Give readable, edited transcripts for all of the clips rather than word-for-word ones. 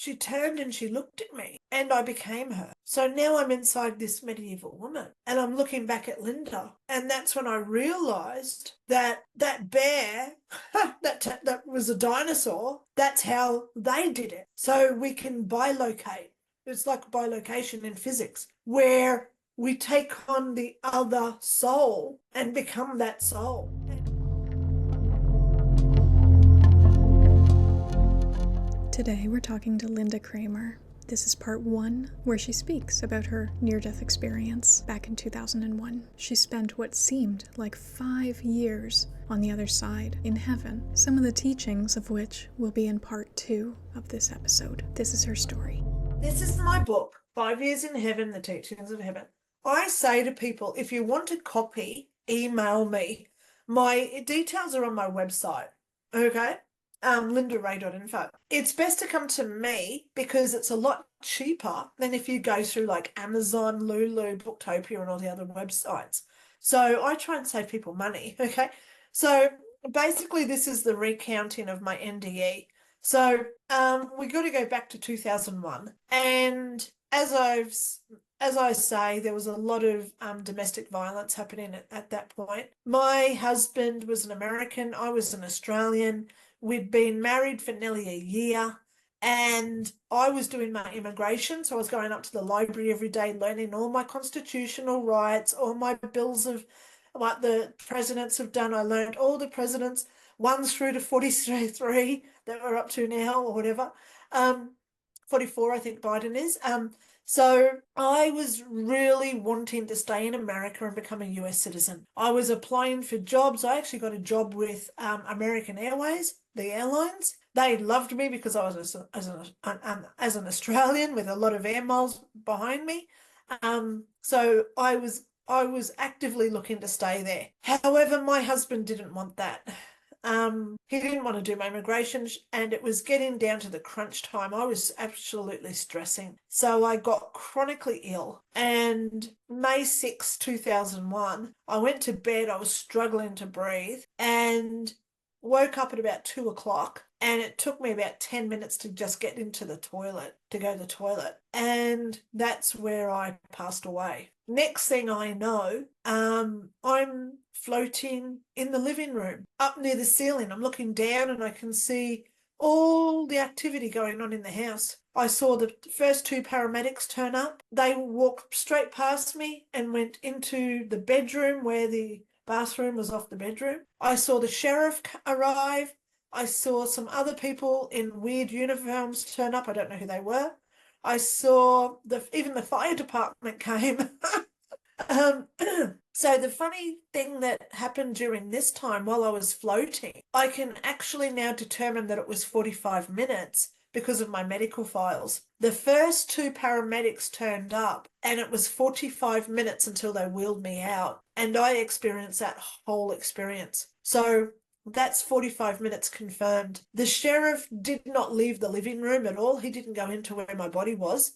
she turned and she looked at me and I became her. So now I'm inside this medieval woman and I'm looking back at Lynda. And that's when I realized that that bear, that was a dinosaur, that's how they did it. So we can bilocate. It's like bilocation in physics, where we take on the other soul and become that soul. Today we're talking to Lynda Cramer. This is part 1, where she speaks about her near-death experience back in 2001. She spent what seemed like 5 years on the other side, in heaven, some of the teachings of which will be in part 2 of this episode. This is her story. This is my book, 5 Years in Heaven, The Teachings of Heaven. I say to people, if you want a copy, email me. My details are on my website, okay? LyndaRay.info. It's best to come to me because it's a lot cheaper than if you go through like Amazon, Lulu, Booktopia, and all the other websites. So I try and save people money, okay? So basically this is the recounting of my NDE. So we got to go back to 2001. And as I say, there was a lot of domestic violence happening at that point. My husband was an American. I was an Australian. We'd been married for nearly a year, and I was doing my immigration. So I was going up to the library every day, learning all my constitutional rights, all my bills of what the presidents have done. I learned all the presidents, 1 through to 43 that we're up to now, or whatever. 44, I think Biden is. So I was really wanting to stay in America and become a US citizen. I was applying for jobs. I actually got a job with American Airways, the airlines. They loved me because I was as an Australian with a lot of air miles behind me. So I was actively looking to stay there. However, my husband didn't want that. He didn't want to do my immigration, and it was getting down to the crunch time. I was absolutely stressing. So I got chronically ill, and May 6, 2001, I went to bed. I was struggling to breathe and woke up at about 2 o'clock, and it took me about 10 minutes to just get into the toilet, to go to the toilet. And that's where I passed away. Next thing I know, I'm floating in the living room up near the ceiling. I'm looking down and I can see all the activity going on in the house. I saw the first 2 paramedics turn up. They walked straight past me and went into the bedroom where the bathroom was off the bedroom. I saw the sheriff arrive. I saw some other people in weird uniforms turn up. I don't know who they were. I saw even the fire department came. So the funny thing that happened during this time while I was floating, I can actually now determine that it was 45 minutes because of my medical files. The first 2 paramedics turned up and it was 45 minutes until they wheeled me out, and I experienced that whole experience. So that's 45 minutes confirmed. The sheriff did not leave the living room at all. He didn't go into where my body was,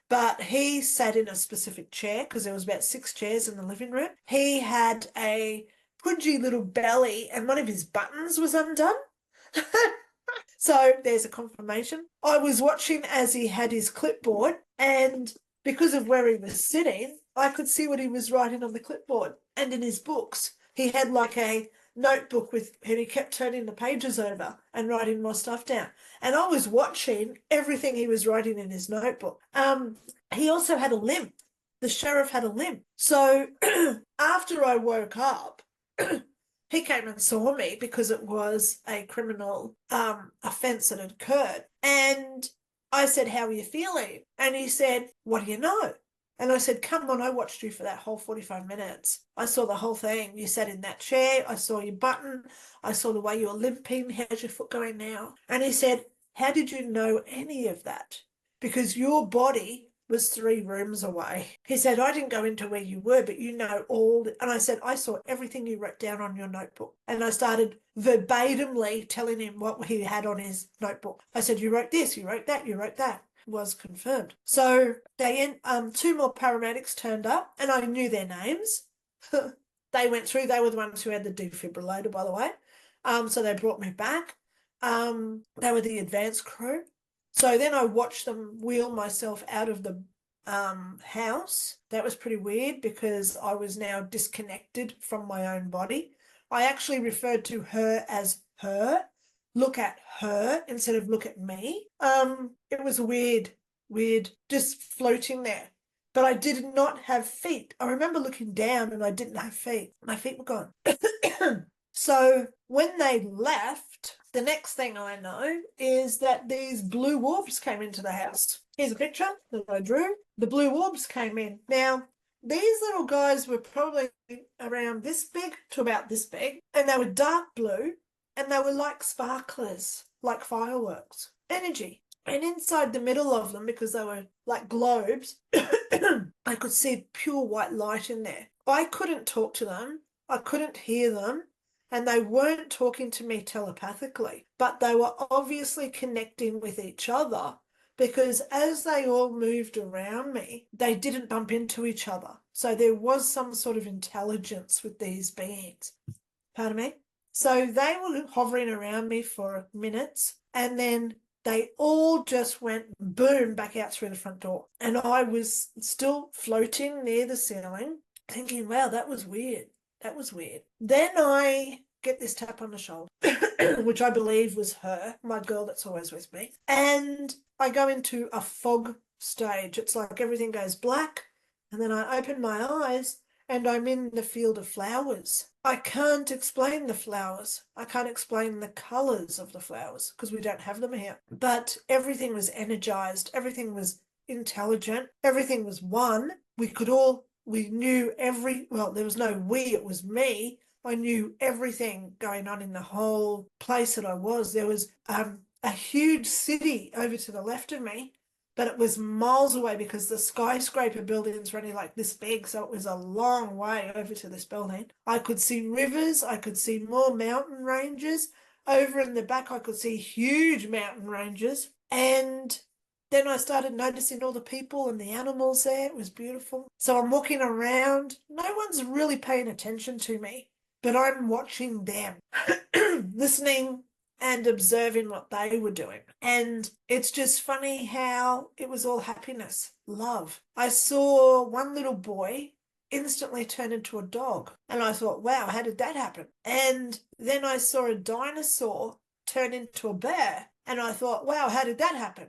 but he sat in a specific chair because there was about 6 chairs in the living room. He had a pudgy little belly and one of his buttons was undone. So there's a confirmation. I was watching as he had his clipboard, and because of where he was sitting, I could see what he was writing on the clipboard and in his books. He had like a notebook and he kept turning the pages over and writing more stuff down. And I was watching everything he was writing in his notebook. He also had a limp. The sheriff had a limp. So after I woke up, he came and saw me because it was a criminal offence that had occurred. And I said, "How are you feeling?" And he said, "What do you know?" And I said, "Come on, I watched you for that whole 45 minutes. I saw the whole thing. You sat in that chair. I saw your button. I saw the way you were limping. How's your foot going now?" And he said, "How did you know any of that? Because your body was 3 rooms away." He said, "I didn't go into where you were, but you know all." And I said, "I saw everything you wrote down on your notebook." And I started verbatimly telling him what he had on his notebook. I said, "You wrote this, you wrote that, you wrote that." Was confirmed. So 2 more paramedics turned up, and I knew their names. They went through. They were the ones who had the defibrillator, by the way. So they brought me back. They were the advanced crew. So then I watched them wheel myself out of the house. That was pretty weird because I was now disconnected from my own body. I actually referred to her as her. Look at her instead of look at me. It was weird, just floating there. But I did not have feet. I remember looking down and I didn't have feet. My feet were gone. So when they left, the next thing I know is that these blue orbs came into the house. Here's a picture that I drew. The blue orbs came in. Now, these little guys were probably around this big to about this big, and they were dark blue, and they were like sparklers, like fireworks, energy. And inside the middle of them, because they were like globes, I could see pure white light in there. I couldn't talk to them. I couldn't hear them. And they weren't talking to me telepathically, but they were obviously connecting with each other because as they all moved around me, they didn't bump into each other. So there was some sort of intelligence with these beings. Pardon me? So they were hovering around me for minutes, and then they all just went boom back out through the front door. And I was still floating near the ceiling thinking, wow, that was weird. That was weird. Then I get this tap on the shoulder, which I believe was her, my girl that's always with me. And I go into a fog stage. It's like everything goes black. And then I open my eyes and I'm in the field of flowers. I can't explain the flowers. I can't explain the colors of the flowers because we don't have them here. But everything was energized. Everything was intelligent. Everything was one. We knew well, there was no we, it was me. I knew everything going on in the whole place that I was. There was a huge city over to the left of me, but it was miles away because the skyscraper buildings were only like this big, so it was a long way over to this building. I could see rivers. I could see more mountain ranges. Over in the back, I could see huge mountain ranges. And then I started noticing all the people and the animals there. It was beautiful. So I'm walking around. No one's really paying attention to me, but I'm watching them, listening and observing what they were doing. And it's just funny how it was all happiness, love. I saw one little boy instantly turn into a dog. And I thought, wow, how did that happen? And then I saw a dinosaur turn into a bear. And I thought, wow, how did that happen?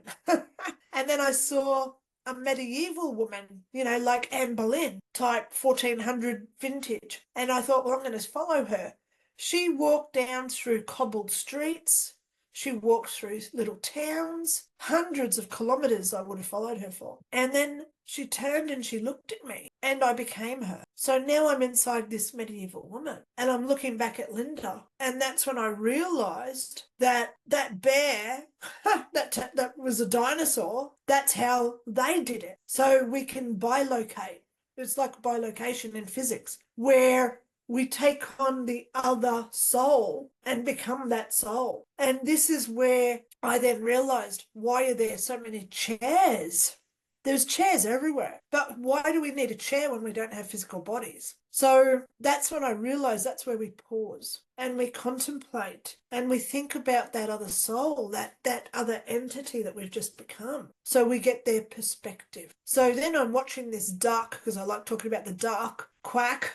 And then I saw a medieval woman, like Anne Boleyn, type 1400 vintage. And I thought, well, I'm going to follow her. She walked down through cobbled streets. She walked through little towns, hundreds of kilometers I would have followed her for. And then she turned and she looked at me and I became her. So now I'm inside this medieval woman and I'm looking back at Lynda. And that's when I realized that that bear, that was a dinosaur, that's how they did it. So we can bilocate. It's like bilocation in physics where we take on the other soul and become that soul. And this is where I then realized, why are there so many chairs? There's chairs everywhere. But why do we need a chair when we don't have physical bodies? So that's when I realized that's where we pause and we contemplate and we think about that other soul, that other entity that we've just become. So we get their perspective. So then I'm watching this duck, because I like talking about the duck, quack.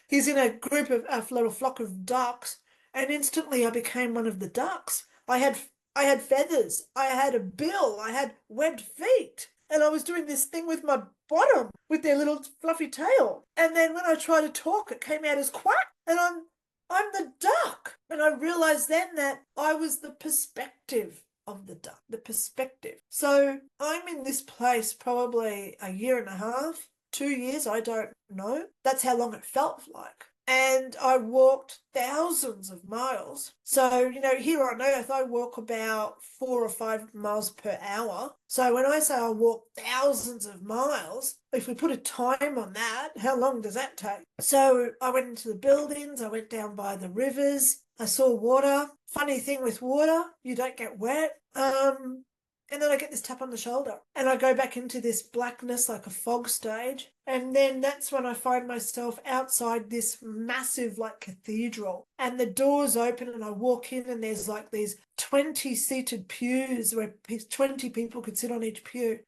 He's in a group of a little flock of ducks, and instantly I became one of the ducks. I had feathers, I had a bill, I had webbed feet, and I was doing this thing with my bottom with their little fluffy tail. And then when I tried to talk, it came out as quack, and I'm the duck. And I realized then that I was the perspective of the duck, the perspective. So I'm in this place probably a year and a half. 2 years, I don't know. That's how long it felt like. And I walked thousands of miles. So, here on Earth, I walk about 4 or 5 miles per hour. So when I say I walk thousands of miles, if we put a time on that, how long does that take? So I went into the buildings, I went down by the rivers, I saw water. Funny thing with water, you don't get wet. And then I get this tap on the shoulder and I go back into this blackness like a fog stage. And then that's when I find myself outside this massive like cathedral, and the doors open and I walk in and there's like these 20 seated pews where 20 people could sit on each pew.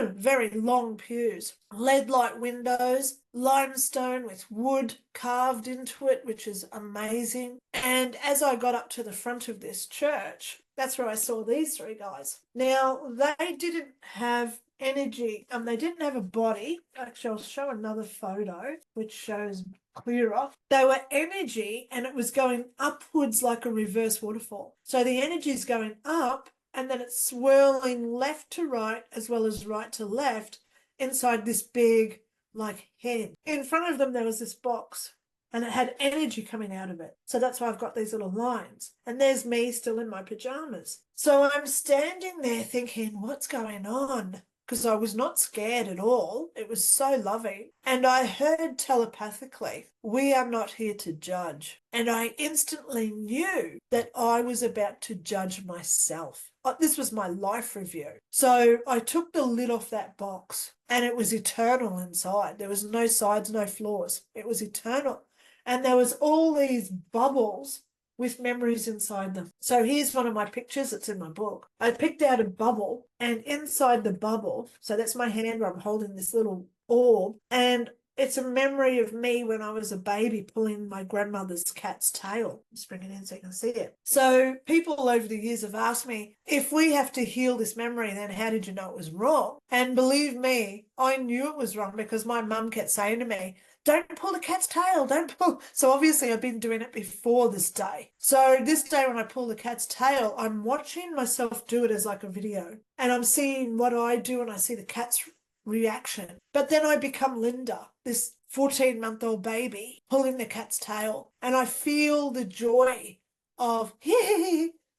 Very long pews, lead light windows, limestone with wood carved into it, which is amazing. And as I got up to the front of this church, that's where I saw these three guys. Now, they didn't have energy, they didn't have a body. Actually, I'll show another photo which shows clearer. They were energy, and it was going upwards like a reverse waterfall. So the energy is going up and then it's swirling left to right as well as right to left inside this big like head. In front of them there was this box and it had energy coming out of it. So that's why I've got these little lines. And there's me still in my pajamas. So I'm standing there thinking, what's going on? Because I was not scared at all. It was so loving. And I heard telepathically, we are not here to judge. And I instantly knew that I was about to judge myself. This was my life review. So I took the lid off that box and it was eternal inside. There was no sides, no floors. It was eternal. And there was all these bubbles with memories inside them. So here's one of my pictures. It's in my book. I picked out a bubble, and inside the bubble, so that's my hand where I'm holding this little orb, and it's a memory of me when I was a baby pulling my grandmother's cat's tail. Just bring it in so you can see it. So people over the years have asked me, if we have to heal this memory, then how did you know it was wrong? And believe me, I knew it was wrong because my mum kept saying to me, don't pull the cat's tail, don't pull. So obviously I've been doing it before this day. So this day when I pull the cat's tail, I'm watching myself do it as like a video. And I'm seeing what I do and I see the cat's reaction. But then I become Lynda, this 14-month-old baby pulling the cat's tail. And I feel the joy of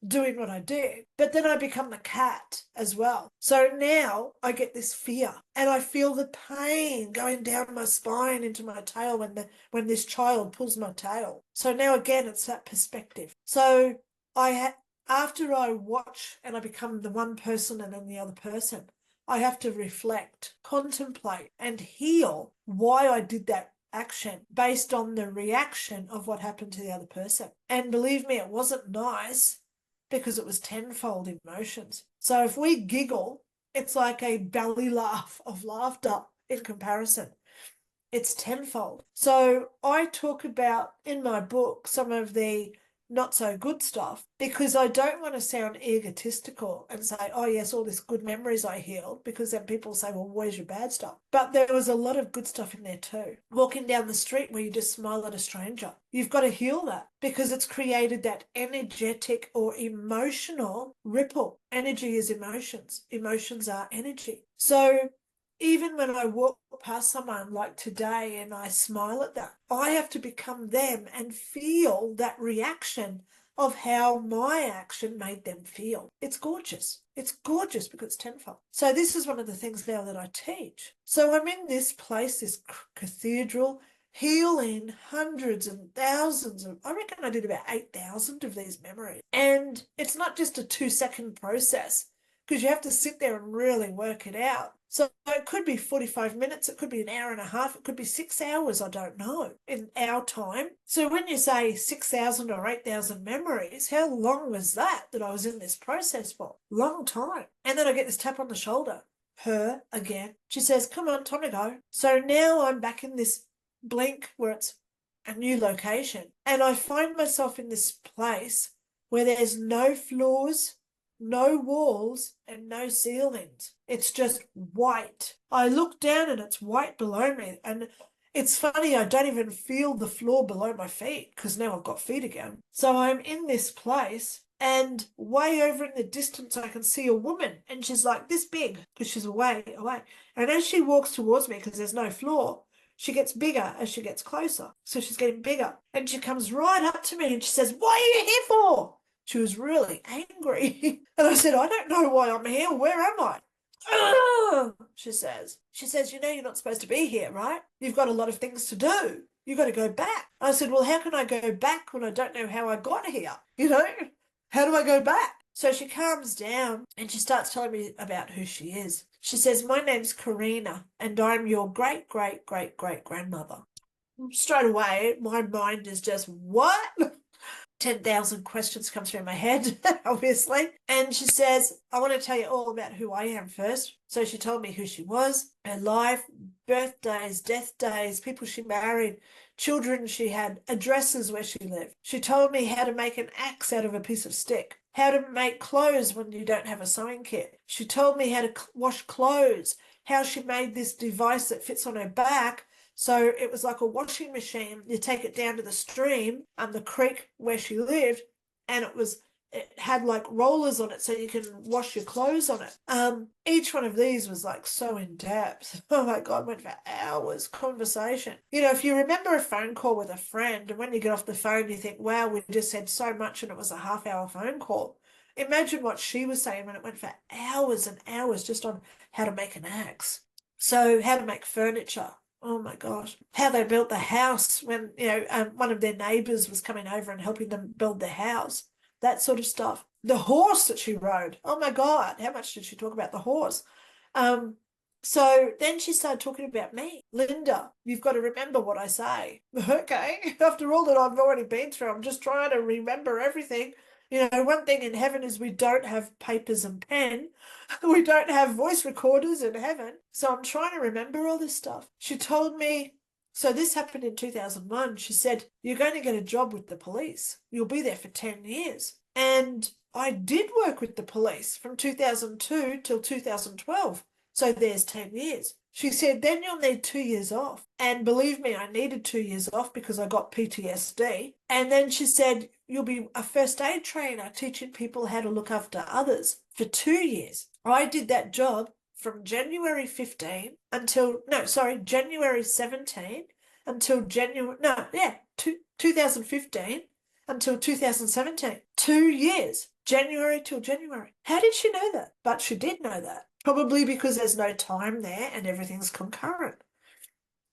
doing what I did. But then I become the cat as well. So now I get this fear and I feel the pain going down my spine into my tail when this child pulls my tail. So now again, it's that perspective. So after I watch and I become the one person and then the other person, I have to reflect, contemplate and heal why I did that action based on the reaction of what happened to the other person. And believe me, it wasn't nice, because it was tenfold emotions. So if we giggle, it's like a belly laugh of laughter in comparison. It's tenfold. So I talk about in my book some of the not so good stuff because I don't want to sound egotistical and say, oh yes, all this good memories I healed, because then people say, well, where's your bad stuff? But there was a lot of good stuff in there too. Walking down the street where you just smile at a stranger, you've got to heal that because it's created that energetic or emotional ripple. Energy is emotions. Emotions are energy. So even when I walk past someone like today and I smile at them, I have to become them and feel that reaction of how my action made them feel. It's gorgeous. It's gorgeous because it's tenfold. So this is one of the things now that I teach. So I'm in this place, this cathedral, healing hundreds and thousands of, I reckon I did about 8,000 of these memories. And it's not just a 2-second process because you have to sit there and really work it out. So it could be 45 minutes, it could be an hour and a half, it could be 6 hours, I don't know, in our time. So when you say 6,000 or 8,000 memories, how long was that I was in this process for? Long time. And then I get this tap on the shoulder. Her again. She says, come on, time to go. So now I'm back in this blink where it's a new location. And I find myself in this place where there's no floors, no walls and no ceilings. It's just white. I look down and it's white below me. And it's funny, I don't even feel the floor below my feet because now I've got feet again. So I'm in this place and way over in the distance I can see a woman and she's like this big because she's away. And as she walks towards me because there's no floor, she gets bigger as she gets closer. So she's getting bigger. And she comes right up to me and she says, what are you here for? She was really angry. And I said, I don't know why I'm here. Where am I? She says, you know you're not supposed to be here, right? You've got a lot of things to do. You've got to go back. I said, well, how can I go back when I don't know how I got here? You know, how do I go back? So she calms down and she starts telling me about who she is. She says, my name's Karina and I'm your great, great, great, great grandmother. Straight away, my mind is just, what? 10,000 questions come through my head, obviously. And she says, I want to tell you all about who I am first. So she told me who she was, her life, birthdays, death days, people she married, children she had, addresses where she lived. She told me how to make an axe out of a piece of stick, how to make clothes when you don't have a sewing kit. She told me how to wash clothes, how she made this device that fits on her back. So it was like a washing machine. You take it down to the stream and the creek where she lived, and it had like rollers on it so you can wash your clothes on it. Each one of these was like so in depth. Oh my God, went for hours conversation. You know, if you remember a phone call with a friend and when you get off the phone, you think, wow, we just said so much and it was a half-hour phone call. Imagine what she was saying when it went for hours and hours just on how to make an axe. So how to make furniture. Oh my gosh. How they built the house when, one of their neighbors was coming over and helping them build their house. That sort of stuff. The horse that she rode. Oh my God. How much did she talk about the horse? So then she started talking about me. Lynda, you've got to remember what I say. Okay. After all that I've already been through, I'm just trying to remember everything. You know, one thing in heaven is we don't have papers and pen. We don't have voice recorders in heaven. So I'm trying to remember all this stuff. She told me, so this happened in 2001. She said, you're going to get a job with the police. You'll be there for 10 years. And I did work with the police from 2002 till 2012. So there's 10 years. She said, then you'll need 2 years off. And believe me, I needed 2 years off because I got PTSD. And then she said, you'll be a first aid trainer teaching people how to look after others for 2 years. I did that job from January 15 until, no, sorry, January 17 until 2015 until 2017. 2 years, January till January. How did she know that? But she did know that. Probably because there's no time there and everything's concurrent.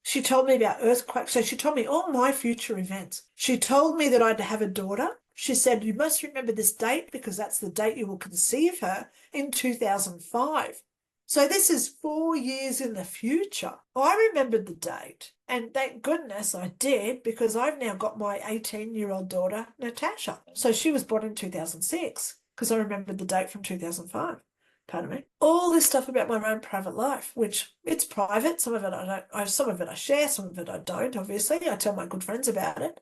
She told me about earthquakes. So she told me all my future events. She told me that I'd have a daughter. She said, you must remember this date because that's the date you will conceive her in 2005. So this is 4 years in the future. I remembered the date. And thank goodness I did because I've now got my 18-year-old daughter, Natasha. So she was born in 2006 because I remembered the date from 2005. Pardon me. All this stuff about my own private life, which it's private. Some of it I don't. Some of it I share. Some of it I don't. Obviously, I tell my good friends about it.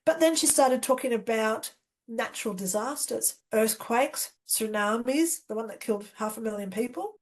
But then she started talking about natural disasters, earthquakes, tsunamis, the one that killed 500,000 people.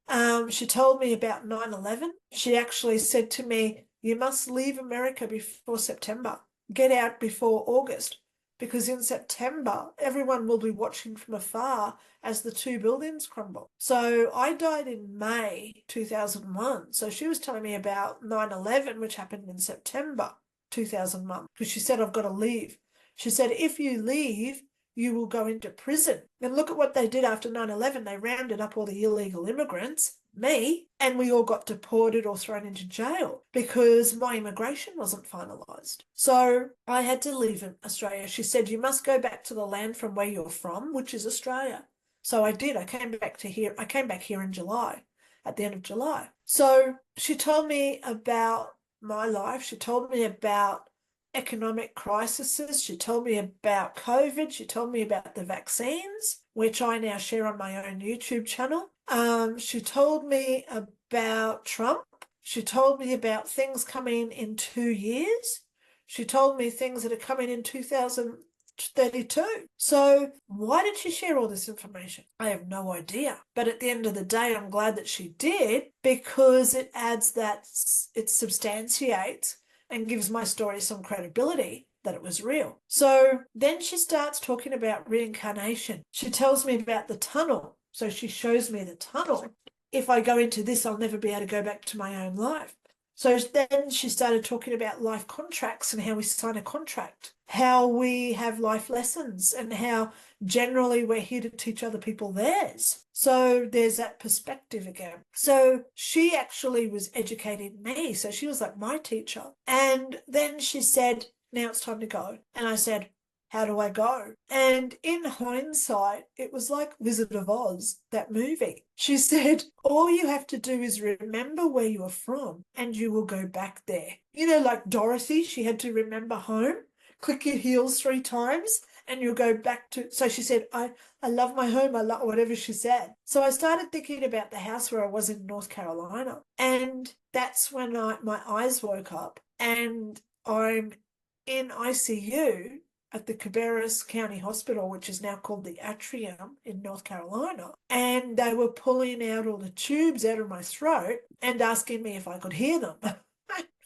She told me about 9/11. She actually said to me, "You must leave America before September. Get out before August." Because in September, everyone will be watching from afar as the two buildings crumble. So I died in May 2001. So she was telling me about 9/11, which happened in September 2001, because she said, I've got to leave. She said, if you leave, you will go into prison. And look at what they did after 9/11. They rounded up all the illegal immigrants, me, and we all got deported or thrown into jail because my immigration wasn't finalised. So I had to leave Australia. She said, you must go back to the land from where you're from, which is Australia. So I did. I came back here in July, at the end of July. So she told me about my life. She told me about economic crises. She told me about COVID. She told me about the vaccines, which I now share on my own YouTube channel. She told me about Trump. She told me about things coming in 2 years. She told me things that are coming in 2032. So why did she share all this information? I have no idea. But at the end of the day, I'm glad that she did because it adds that, it substantiates and gives my story some credibility that it was real. So then she starts talking about reincarnation. She tells me about the tunnel. So she shows me the tunnel. If I go into this, I'll never be able to go back to my own life. So then she started talking about life contracts and how we sign a contract, how we have life lessons and how generally we're here to teach other people theirs. So there's that perspective again. So she actually was educating me. So she was like my teacher. And then she said, now it's time to go. And I said, how do I go? And in hindsight, it was like Wizard of Oz, that movie. She said, all you have to do is remember where you are from and you will go back there. You know, like Dorothy, she had to remember home, click your heels 3 times and you'll go back to, so she said, I love my home, I love whatever she said. So I started thinking about the house where I was in North Carolina. And that's when my eyes woke up and I'm in ICU at the Cabarrus County Hospital, which is now called the Atrium in North Carolina. And they were pulling out all the tubes out of my throat and asking me if I could hear them.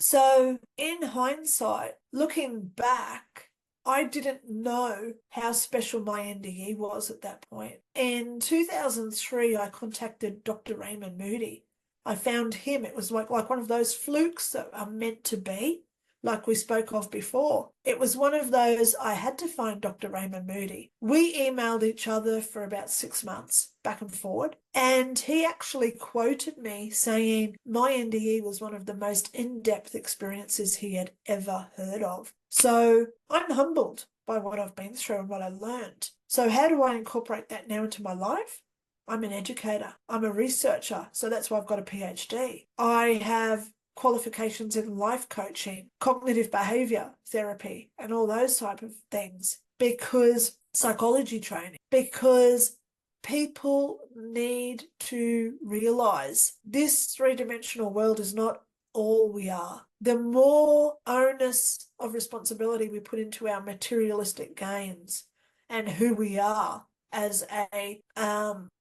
So in hindsight, looking back, I didn't know how special my NDE was at that point. In 2003, I contacted Dr. Raymond Moody. I found him. It was like one of those flukes that are meant to be, like we spoke of before. It was one of those, I had to find Dr. Raymond Moody. We emailed each other for about 6 months, back and forward, and he actually quoted me saying my NDE was one of the most in-depth experiences he had ever heard of. So I'm humbled by what I've been through and what I learned. So how do I incorporate that now into my life? I'm an educator. I'm a researcher. So that's why I've got a PhD. I have qualifications in life coaching, cognitive behavior therapy, and all those type of things, because psychology training, because people need to realize this 3-dimensional world is not all we are. The more onus of responsibility we put into our materialistic gains and who we are as a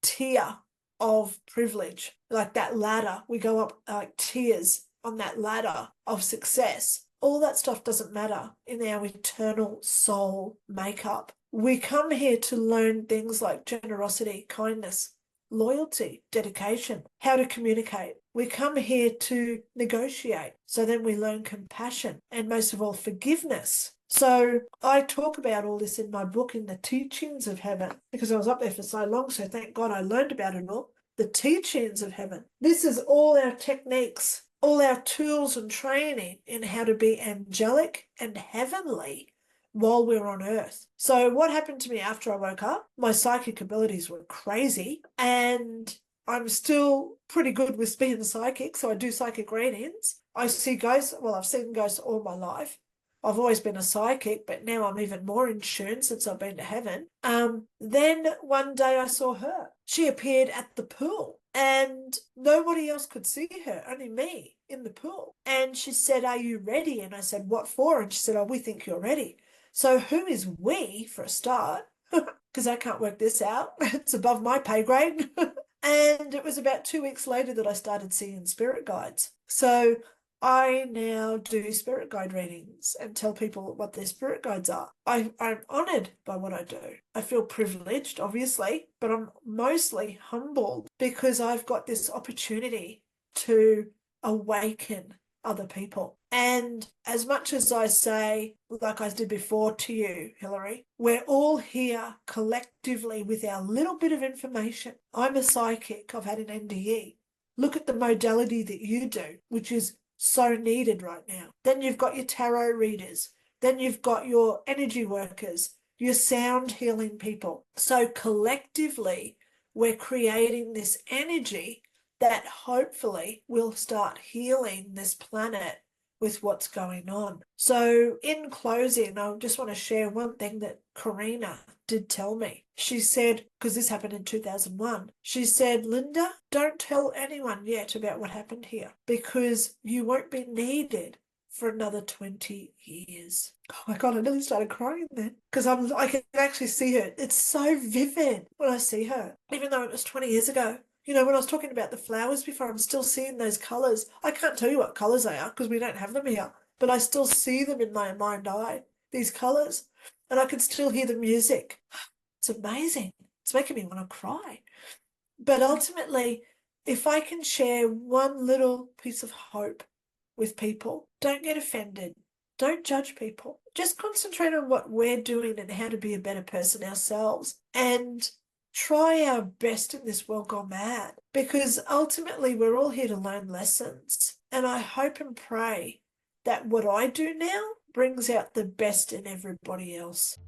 tier of privilege, like that ladder, we go up like tiers on that ladder of success. All that stuff doesn't matter in our eternal soul makeup. We come here to learn things like generosity, kindness, loyalty, dedication, how to communicate. We come here to negotiate. So then we learn compassion and most of all, forgiveness. So I talk about all this in my book, in the Teachings of Heaven, because I was up there for so long. So thank God I learned about it all. The Teachings of Heaven. This is all our techniques, all our tools and training in how to be angelic and heavenly while we're on earth. So what happened to me after I woke up? My psychic abilities were crazy, and I'm still pretty good with being psychic. So I do psychic readings. I see ghosts. Well, I've seen ghosts all my life. I've always been a psychic, but now I'm even more in tune since I've been to heaven. Then one day I saw her. She appeared at the pool and nobody else could see her, only me in the pool. And she said, "Are you ready?" And I said, "What for?" And she said, "Oh, we think you're ready." So who is we for a start? Because I can't work this out. It's above my pay grade. And it was about 2 weeks later that I started seeing spirit guides. So I now do spirit guide readings and tell people what their spirit guides are. I'm honoured by what I do. I feel privileged, obviously, but I'm mostly humbled because I've got this opportunity to awaken other people. And as much as I say, like I did before to you, Hillary, we're all here collectively with our little bit of information. I'm a psychic. I've had an NDE. Look at the modality that you do, which is so needed right now. Then you've got your tarot readers. Then you've got your energy workers, your sound healing people. So collectively, we're creating this energy that hopefully will start healing this planet with what's going on. So in closing, I just want to share one thing that Cramer did tell me. She said, because this happened in 2001, she said, "Lynda, don't tell anyone yet about what happened here because you won't be needed for another 20 years. Oh my God, I nearly started crying then because I can actually see her. It's so vivid when I see her, even though it was 20 years ago. You know, when I was talking about the flowers before, I'm still seeing those colours. I can't tell you what colours they are because we don't have them here, but I still see them in my mind eye, these colours, and I can still hear the music. It's amazing. It's making me want to cry. But ultimately, if I can share one little piece of hope with people, don't get offended. Don't judge people. Just concentrate on what we're doing and how to be a better person ourselves. And try our best in this world gone mad, because ultimately we're all here to learn lessons. And I hope and pray that what I do now brings out the best in everybody else.